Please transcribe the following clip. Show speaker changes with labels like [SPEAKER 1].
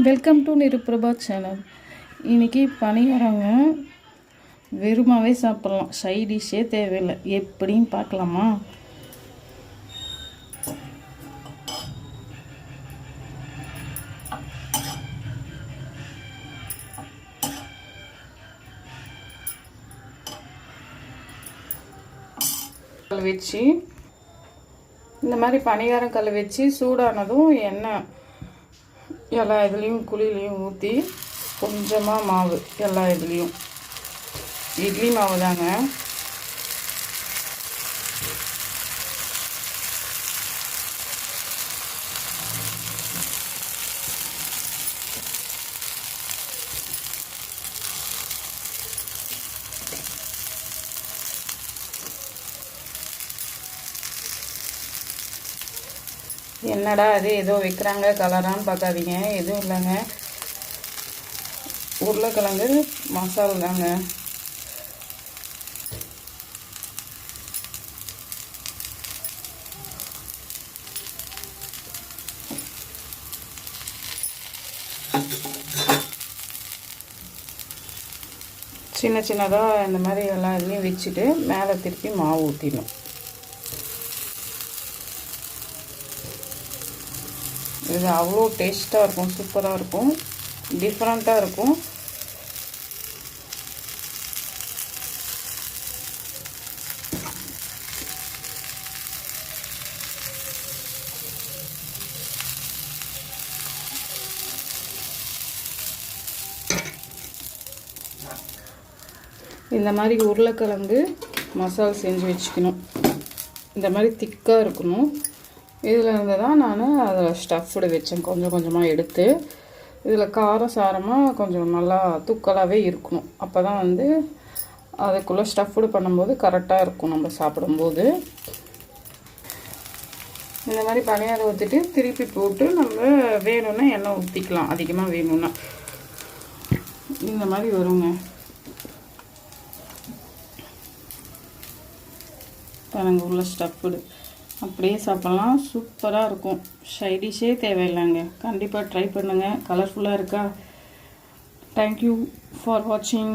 [SPEAKER 1] Welcome to நிருபிரபா channel. இன்றைக்கி பணியாரங்க வெறுமாவே சாப்பிட்லாம், side டிஷ்ஷே தேவையில்லை. எப்படின்னு பார்க்கலாமா? கல் வச்சு இந்த மாதிரி பணியாரம் கல் வச்சு சூடானதும் எண்ணெய் எல்லா இதுலேயும் குழிலையும் ஊற்றி கொஞ்சமாக மாவு எல்லா இதுலேயும் இட்லி மாவு தாங்க. என்னடா அது ஏதோ வைக்கிறாங்க கலரான்னு பார்க்காதீங்க, எதுவும் இல்லைங்க. உருளைக்கிழங்கு மசாலா தாங்க. சின்ன சின்னதாக இந்த மாதிரி எல்லா இதுலேயும் வச்சுட்டு மேலே திருப்பி மாவு ஊற்றிடணும். இது அவ்வளோ டேஸ்ட்டாக இருக்கும், சூப்பராக இருக்கும், டிஃப்ரெண்ட்டாக இருக்கும். இந்த மாதிரி உருளைக்கிழங்கு மசாலா செஞ்சு வச்சுக்கணும். இந்த மாதிரி திக்காக இருக்கணும். இதில் இருந்து தான் நான் அதில் ஸ்டஃப்டு வச்சேன், கொஞ்சம் கொஞ்சமாக எடுத்து. இதில் காரம் சாரமாக கொஞ்சம் நல்லா தூக்கலாகவே இருக்கணும். அப்போ தான் அதுக்குள்ளே ஸ்டஃப்டு பண்ணும்போது கரெக்டாக இருக்கும் நம்ம சாப்பிடும்போது. இந்த மாதிரி பணியாரம் ஊற்றிட்டு திருப்பி போட்டு நம்ம வேணும்னா எண்ணெய் ஊற்றிக்கலாம், அதிகமாக வேணும்னா. இந்த மாதிரி வருங்க. பாருங்க, உள்ள ஸ்டஃப்டு அப்படியே சாப்பிட்லாம், சூப்பராக இருக்கும். சைடிஷே தேவையில்லைங்க. கண்டிப்பாக ட்ரை பண்ணுங்கள். கலர்ஃபுல்லாக இருக்கா? தேங்க்யூ ஃபார் வாட்சிங்.